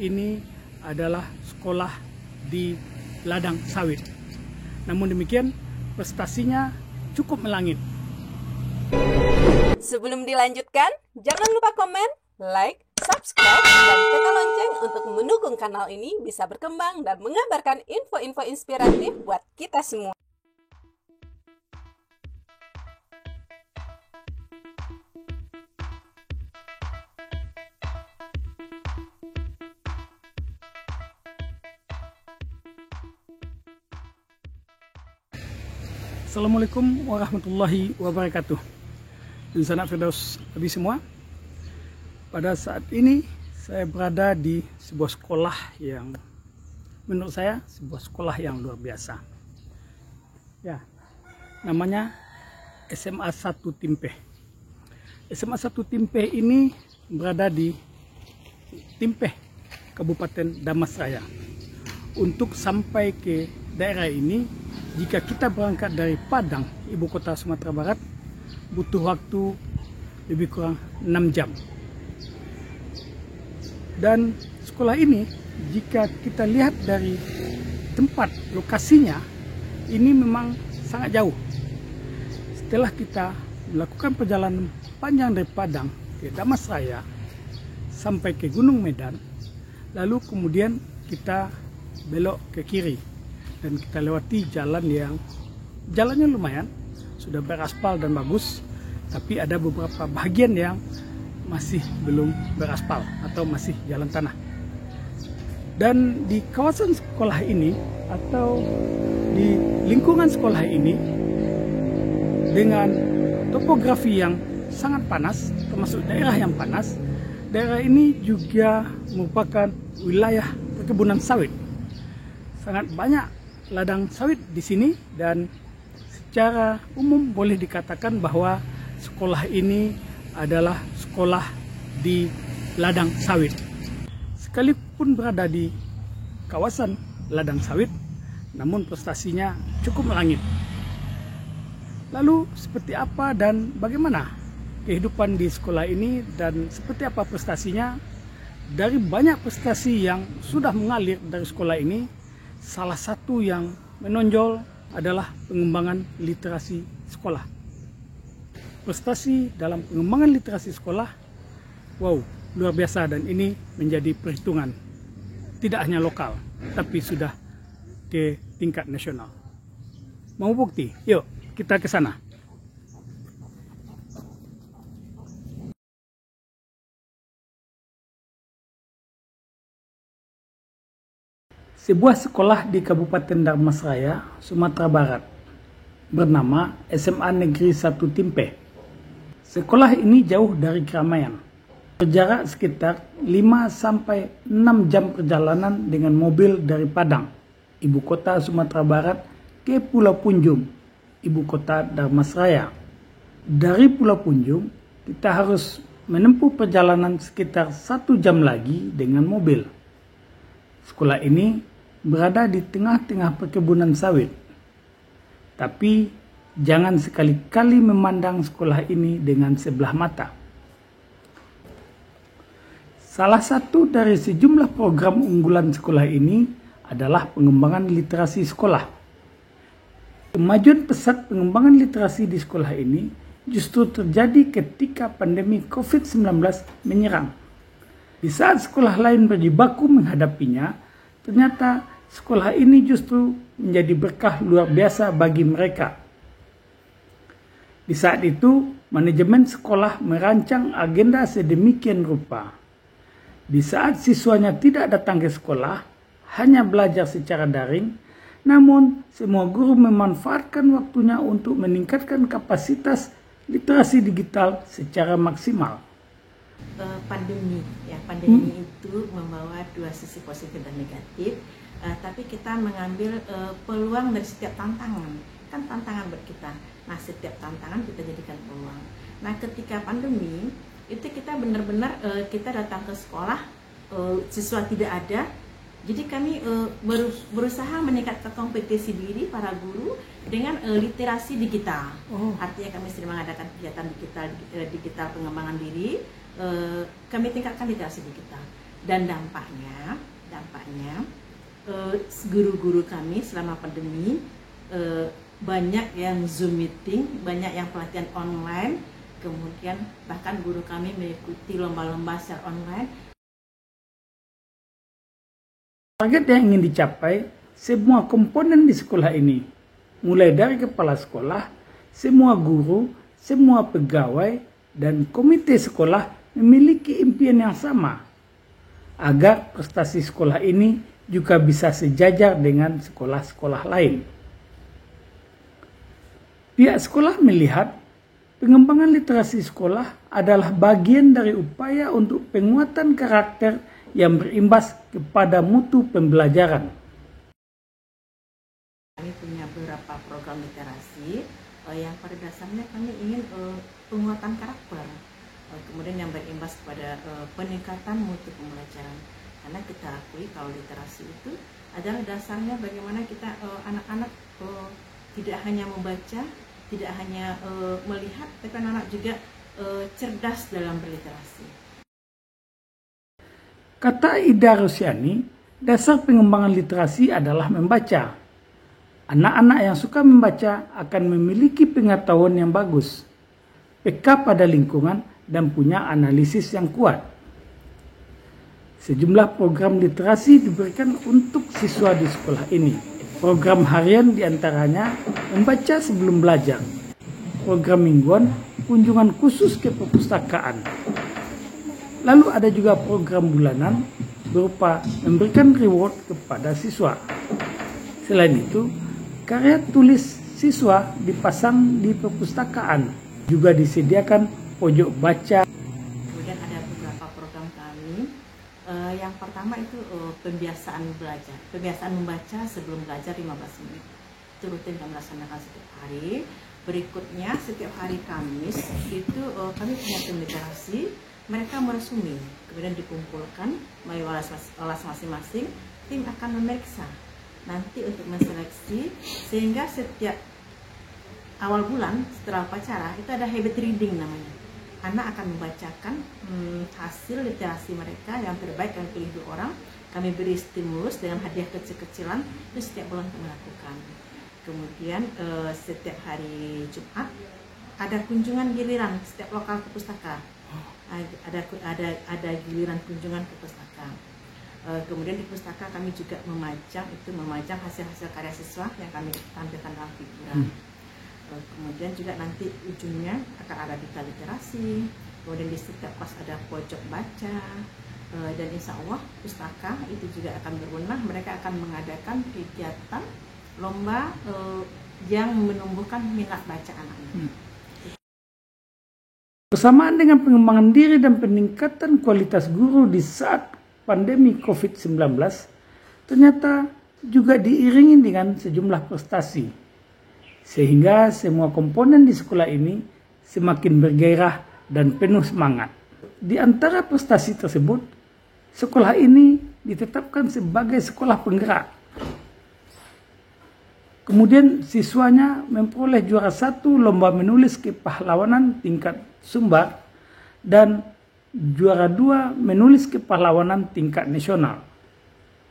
ini adalah sekolah di ladang sawit. Namun demikian, prestasinya cukup melangit. Sebelum dilanjutkan, jangan lupa komen, like, subscribe, dan tekan lonceng untuk mendukung kanal ini bisa berkembang dan mengabarkan info-info inspiratif buat kita semua. Assalamualaikum warahmatullahi wabarakatuh. Dan sanak Firdaus Abi semua. Pada saat ini saya berada di sebuah sekolah yang menurut saya sebuah sekolah yang luar biasa. Ya, namanya SMA 1 Timpeh. SMA 1 Timpeh ini berada di Timpeh, Kabupaten Damastraya. Untuk sampai ke daerah ini, jika kita berangkat dari Padang, ibu kota Sumatera Barat, butuh waktu lebih kurang 6 jam. Dan sekolah ini, jika kita lihat dari tempat lokasinya, ini memang sangat jauh. Setelah kita melakukan perjalanan panjang dari Padang ke Damastraya sampai ke Gunung Medan, lalu kemudian kita belok ke kiri dan kita lewati jalan yang jalannya lumayan, sudah beraspal dan bagus, tapi ada beberapa bagian yang masih belum beraspal atau masih jalan tanah. Dan di kawasan sekolah ini atau di lingkungan sekolah ini dengan topografi yang sangat panas, termasuk daerah yang panas, daerah ini juga merupakan wilayah perkebunan sawit. Sangat banyak ladang sawit di sini dan secara umum boleh dikatakan bahwa sekolah ini adalah sekolah di ladang sawit. Sekalipun berada di kawasan ladang sawit, namun prestasinya cukup melangit. Lalu seperti apa dan bagaimana kehidupan di sekolah ini dan seperti apa prestasinya? Dari banyak prestasi yang sudah mengalir dari sekolah ini, salah satu yang menonjol adalah pengembangan literasi sekolah. Prestasi dalam pengembangan literasi sekolah, wow, luar biasa, dan ini menjadi perhitungan tidak hanya lokal, tapi sudah ke tingkat nasional. Mau bukti? Yuk, kita ke sana. Sebuah sekolah di Kabupaten Damastraya, Sumatera Barat, bernama SMA Negeri 1 Timpeh. Sekolah ini jauh dari keramaian, berjarak sekitar 5-6 jam perjalanan dengan mobil dari Padang, ibu kota Sumatera Barat, ke Pulau Punjung, ibu kota Damastraya. Dari Pulau Punjung, kita harus menempuh perjalanan sekitar 1 jam lagi dengan mobil. Sekolah ini berada di tengah-tengah perkebunan sawit. Tapi jangan sekali-kali memandang sekolah ini dengan sebelah mata. Salah satu dari sejumlah program unggulan sekolah ini adalah pengembangan literasi sekolah. Kemajuan pesat pengembangan literasi di sekolah ini justru terjadi ketika pandemi COVID-19 menyerang. Di saat sekolah lain berjibaku menghadapinya, ternyata sekolah ini justru menjadi berkah luar biasa bagi mereka. Di saat itu, manajemen sekolah merancang agenda sedemikian rupa. Di saat siswanya tidak datang ke sekolah, hanya belajar secara daring, namun semua guru memanfaatkan waktunya untuk meningkatkan kapasitas literasi digital secara maksimal. Pandemi itu membawa dua sisi positif dan negatif, tapi kita mengambil peluang dari setiap tantangan, kan tantangan buat kita. Nah, setiap tantangan kita jadikan peluang. Nah, ketika pandemi itu kita benar-benar kita datang ke sekolah, siswa tidak ada, jadi kami berusaha meningkatkan kompetisi diri para guru dengan literasi digital. Artinya kami sering mengadakan kegiatan digital pengembangan diri. Kami tingkatkan literasi digital. Dan dampaknya guru-guru kami selama pandemi banyak yang Zoom meeting, banyak yang pelatihan online, kemudian bahkan guru kami mengikuti lomba-lomba secara online. Target yang ingin dicapai semua komponen di sekolah ini, mulai dari kepala sekolah, semua guru, semua pegawai, dan komite sekolah memiliki impian yang sama, agar prestasi sekolah ini juga bisa sejajar dengan sekolah-sekolah lain. Pihak sekolah melihat pengembangan literasi sekolah adalah bagian dari upaya untuk penguatan karakter yang berimbas kepada mutu pembelajaran. Kami punya beberapa program literasi yang pada dasarnya kami ingin penguatan karakter, kemudian yang berimbas pada peningkatan mutu pembelajaran. Karena kita akui kalau literasi itu adalah dasarnya bagaimana kita anak-anak tidak hanya membaca, tidak hanya melihat, tapi anak-anak juga cerdas dalam berliterasi. Kata Ida Rosyani, dasar pengembangan literasi adalah membaca. Anak-anak yang suka membaca akan memiliki pengetahuan yang bagus, peka pada lingkungan, dan punya analisis yang kuat. Sejumlah program literasi diberikan untuk siswa di sekolah ini. Program harian diantaranya membaca sebelum belajar. Program mingguan, kunjungan khusus ke perpustakaan. Lalu ada juga program bulanan berupa memberikan reward kepada siswa. Selain itu, karya tulis siswa dipasang di perpustakaan. Juga disediakan pojok baca. Kemudian ada beberapa program kami. Yang pertama itu pembiasaan belajar. Pembiasaan membaca sebelum belajar 15 menit. Itu rutin kami laksanakan setiap hari. Berikutnya setiap hari Kamis itu kami punya tim literasi. Mereka meresumi, kemudian dikumpulkan melalui kelas masing-masing. Tim akan memeriksa nanti untuk menseleksi, sehingga setiap awal bulan setelah upacara itu ada habit reading namanya. Anak akan membacakan hasil literasi mereka yang terbaik, kami pilih 2 orang, kami beri stimulus dengan hadiah kecil-kecilan, itu setiap bulan kami lakukan. Kemudian setiap hari Jumat ada kunjungan giliran setiap lokal ke pustaka. Ada giliran kunjungan ke pustaka. Kemudian di pustaka kami juga memajang hasil-hasil karya siswa yang kami tampilkan dalam figuran. Kemudian juga nanti ujungnya akan ada duta literasi. Kemudian di setiap kelas ada pojok baca. Dan insya Allah pustaka itu juga akan berwenang. Mereka akan mengadakan kegiatan lomba yang menumbuhkan minat baca anak-anak. Bersamaan dengan pengembangan diri dan peningkatan kualitas guru di saat pandemi COVID-19, ternyata juga diiringi dengan sejumlah prestasi. Sehingga semua komponen di sekolah ini semakin bergairah dan penuh semangat. Di antara prestasi tersebut, sekolah ini ditetapkan sebagai sekolah penggerak. Kemudian siswanya memperoleh juara 1 lomba menulis kepahlawanan tingkat Sumbar dan juara 2 menulis kepahlawanan tingkat nasional.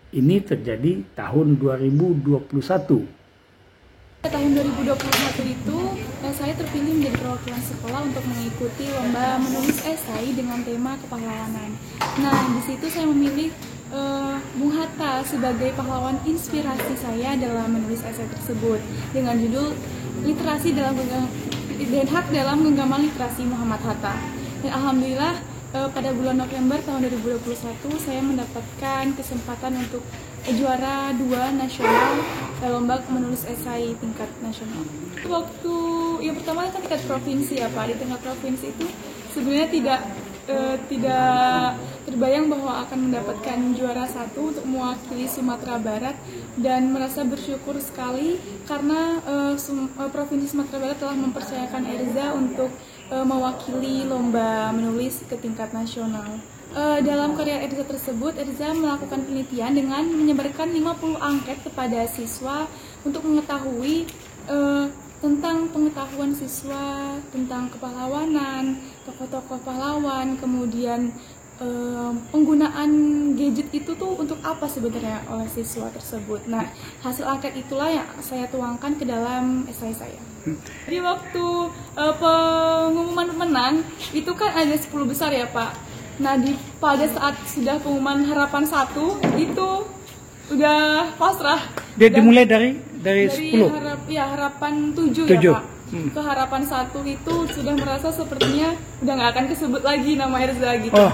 Ini terjadi tahun 2021. Tahun 2021 itu saya terpilih menjadi perwakilan sekolah untuk mengikuti lomba menulis esai dengan tema kepahlawanan. Nah, di situ saya memilih Bung Hatta sebagai pahlawan inspirasi saya dalam menulis esai tersebut dengan judul Literasi dan Hak dalam Genggaman Literasi Muhammad Hatta. Dan alhamdulillah pada bulan November tahun 2021 saya mendapatkan kesempatan untuk juara 2 nasional lomba menulis esai tingkat nasional. Waktu yang pertama kan tingkat provinsi ya Pak, di tingkat provinsi itu sebenarnya tidak terbayang bahwa akan mendapatkan juara 1 untuk mewakili Sumatera Barat, dan merasa bersyukur sekali karena Provinsi Sumatera Barat telah mempercayakan Erza untuk mewakili lomba menulis ke tingkat nasional. Dalam karya Erza tersebut, Erza melakukan penelitian dengan menyebarkan 50 angket kepada siswa untuk mengetahui tentang pengetahuan siswa tentang kepahlawanan, tokoh-tokoh pahlawan, kemudian penggunaan gadget itu tuh untuk apa sebenarnya oleh siswa tersebut. Nah, hasil angket itulah yang saya tuangkan ke dalam esai saya. Jadi waktu pengumuman pemenang itu kan ada 10 besar ya Pak. Nah, pada saat sudah pengumuman harapan 1 itu udah pasrah. Dia dimulai dari 10. Harapan 7 7. ya Pak. Ke harapan 1 itu sudah merasa sepertinya udah nggak akan kesebut lagi nama Erza gitu. Oh,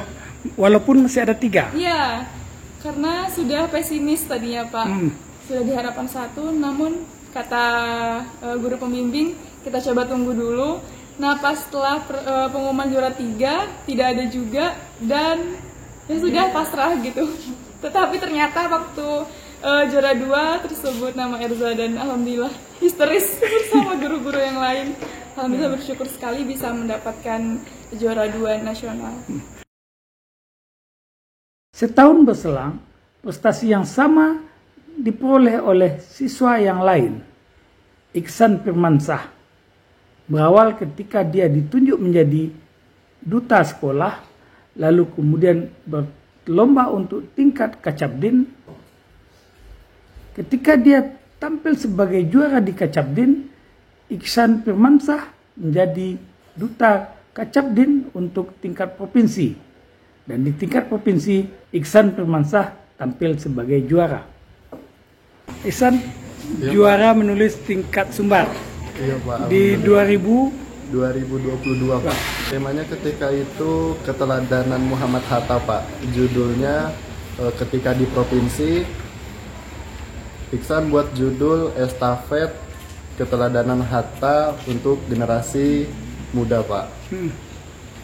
walaupun masih ada 3. Iya, karena sudah pesimis tadinya Pak. Sudah di harapan 1, namun kata guru pembimbing kita coba tunggu dulu. Nah, pas setelah pengumuman juara 3 tidak ada juga, dan ya sudah pasrah gitu. Tetapi ternyata waktu juara 2 tersebut nama Erza, dan alhamdulillah histeris bersama guru-guru yang lain. Alhamdulillah bersyukur sekali bisa mendapatkan juara 2 nasional. Setahun berselang, prestasi yang sama diperoleh oleh siswa yang lain. Iksan Firmansyah berawal ketika dia ditunjuk menjadi duta sekolah, lalu kemudian berlomba untuk tingkat Kacabdin. Ketika dia tampil sebagai juara di Kacabdin, Iksan Firmansyah menjadi duta Kacabdin untuk tingkat provinsi. Dan di tingkat provinsi, Iksan Firmansyah tampil sebagai juara. Iksan juara menulis tingkat Sumbar. Iya Pak. Di 2022 Pak. Temanya ketika itu keteladanan Muhammad Hatta Pak. Judulnya ketika di provinsi, Iksan buat judul estafet keteladanan Hatta untuk generasi muda Pak.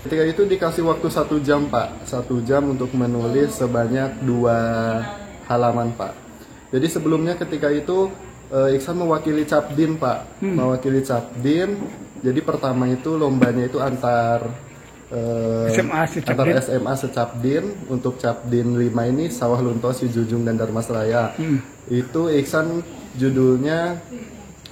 Ketika itu dikasih waktu 1 jam Pak, 1 jam untuk menulis sebanyak 2 halaman Pak. Jadi sebelumnya ketika itu Iksan mewakili Capdin Pak, mewakili Capdin. Jadi pertama itu lombanya itu antar SMA secapdin. Untuk Capdin 5 ini Sawah Lunto, Sijujung, dan Darmasraya. Itu Iksan judulnya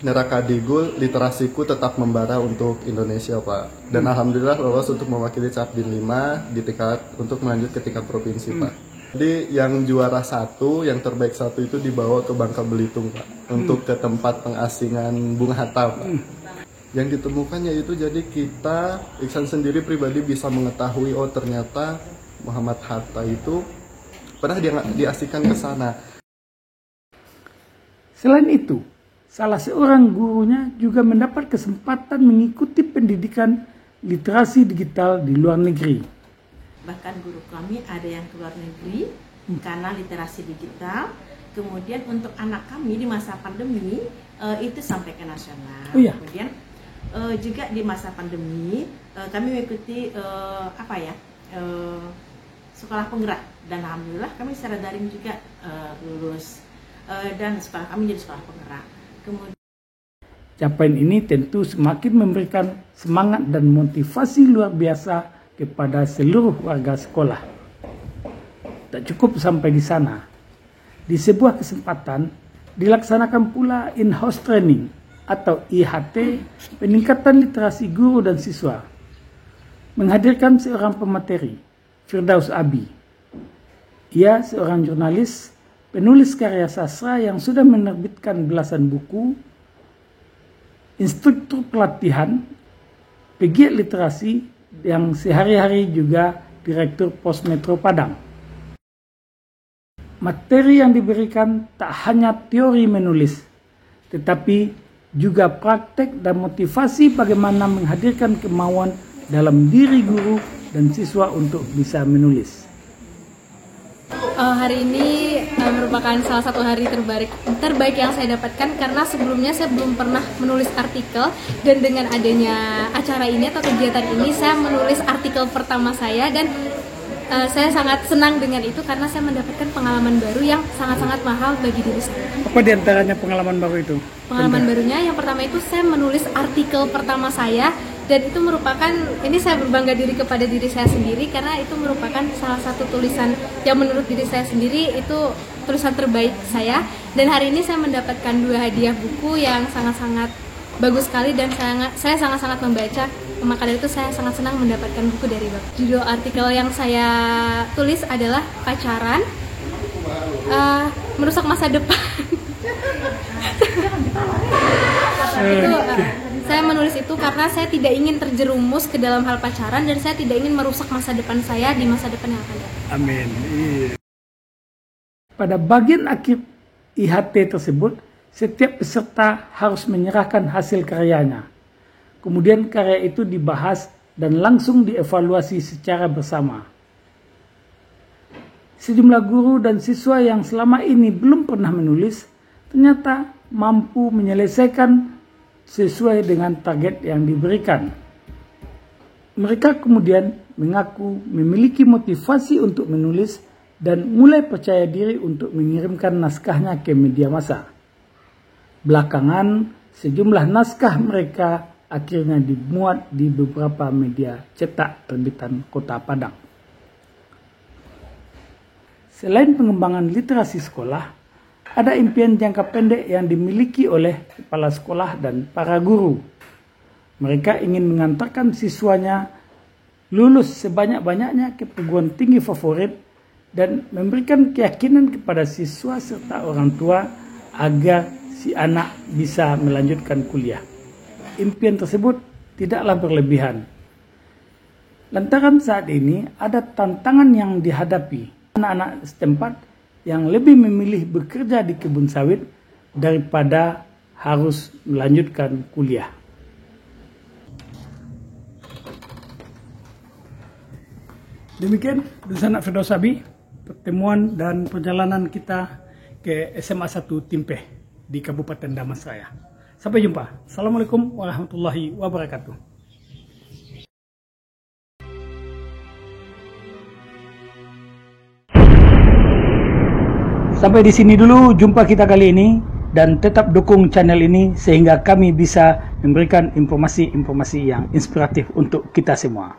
Neraka Digul, Literasiku Tetap Membara untuk Indonesia Pak. Dan alhamdulillah lolos untuk mewakili Capdin 5 di tingkat untuk melanjut ke tingkat provinsi Pak. Jadi yang juara 1, yang terbaik 1 itu dibawa ke Bangka Belitung Pak, untuk ke tempat pengasingan Bung Hatta Pak. Yang ditemukannya itu jadi kita, Iksan sendiri pribadi bisa mengetahui, oh ternyata Muhammad Hatta itu pernah diasingkan ke sana. Selain itu, salah seorang gurunya juga mendapat kesempatan mengikuti pendidikan literasi digital di luar negeri. Bahkan guru kami ada yang ke luar negeri karena literasi digital. Kemudian untuk anak kami di masa pandemi itu sampai ke nasional. Oh, iya. Kemudian juga di masa pandemi kami mengikuti sekolah penggerak, dan alhamdulillah kami secara daring juga lulus, dan sekolah kami jadi sekolah penggerak. Kemudian capaian ini tentu semakin memberikan semangat dan motivasi luar biasa kepada seluruh warga sekolah. Tak cukup sampai di sana. Di sebuah kesempatan, dilaksanakan pula in-house training atau IHT, peningkatan literasi guru dan siswa. Menghadirkan seorang pemateri, Firdaus Abi. Ia seorang jurnalis, penulis karya sastra yang sudah menerbitkan belasan buku, instruktur pelatihan, pegiat literasi, yang sehari-hari juga Direktur Pos Metro Padang. Materi yang diberikan tak hanya teori menulis, tetapi juga praktek dan motivasi bagaimana menghadirkan kemauan dalam diri guru dan siswa untuk bisa menulis. Hari ini merupakan salah satu hari terbaik yang saya dapatkan, karena sebelumnya saya belum pernah menulis artikel, dan dengan adanya acara ini atau kegiatan ini saya menulis artikel pertama saya, dan saya sangat senang dengan itu karena saya mendapatkan pengalaman baru yang sangat-sangat mahal bagi diri saya. Apa diantaranya pengalaman baru itu? Pengalaman barunya yang pertama itu saya menulis artikel pertama saya, dan itu merupakan, ini saya berbangga diri kepada diri saya sendiri karena itu merupakan salah satu tulisan yang menurut diri saya sendiri itu tulisan terbaik saya. Dan hari ini saya mendapatkan 2 hadiah buku yang sangat-sangat bagus sekali dan saya sangat-sangat membaca. Maka dari itu saya sangat senang mendapatkan buku dari Bapak. Judul artikel yang saya tulis adalah Pacaran Merusak Masa Depan. Itu saya menulis itu karena saya tidak ingin terjerumus ke dalam hal pacaran dan saya tidak ingin merusak masa depan saya di masa depan yang akan datang. Amin. Pada bagian akhir IHT tersebut, setiap peserta harus menyerahkan hasil karyanya. Kemudian karya itu dibahas dan langsung dievaluasi secara bersama. Sejumlah guru dan siswa yang selama ini belum pernah menulis, ternyata mampu menyelesaikan sesuai dengan target yang diberikan. Mereka kemudian mengaku memiliki motivasi untuk menulis dan mulai percaya diri untuk mengirimkan naskahnya ke media massa. Belakangan, sejumlah naskah mereka akhirnya dimuat di beberapa media cetak terbitan Kota Padang. Selain pengembangan literasi sekolah, ada impian jangka pendek yang dimiliki oleh kepala sekolah dan para guru. Mereka ingin mengantarkan siswanya lulus sebanyak-banyaknya ke perguruan tinggi favorit dan memberikan keyakinan kepada siswa serta orang tua agar si anak bisa melanjutkan kuliah. Impian tersebut tidaklah berlebihan. Lantaran saat ini ada tantangan yang dihadapi anak-anak setempat yang lebih memilih bekerja di kebun sawit daripada harus melanjutkan kuliah. Demikian Dusan Firdaus Abi, pertemuan dan perjalanan kita ke SMA 1 Timpeh di Kabupaten Damastraya. Sampai jumpa. Assalamualaikum warahmatullahi wabarakatuh. Sampai di sini dulu jumpa kita kali ini, dan tetap dukung channel ini sehingga kami bisa memberikan informasi-informasi yang inspiratif untuk kita semua.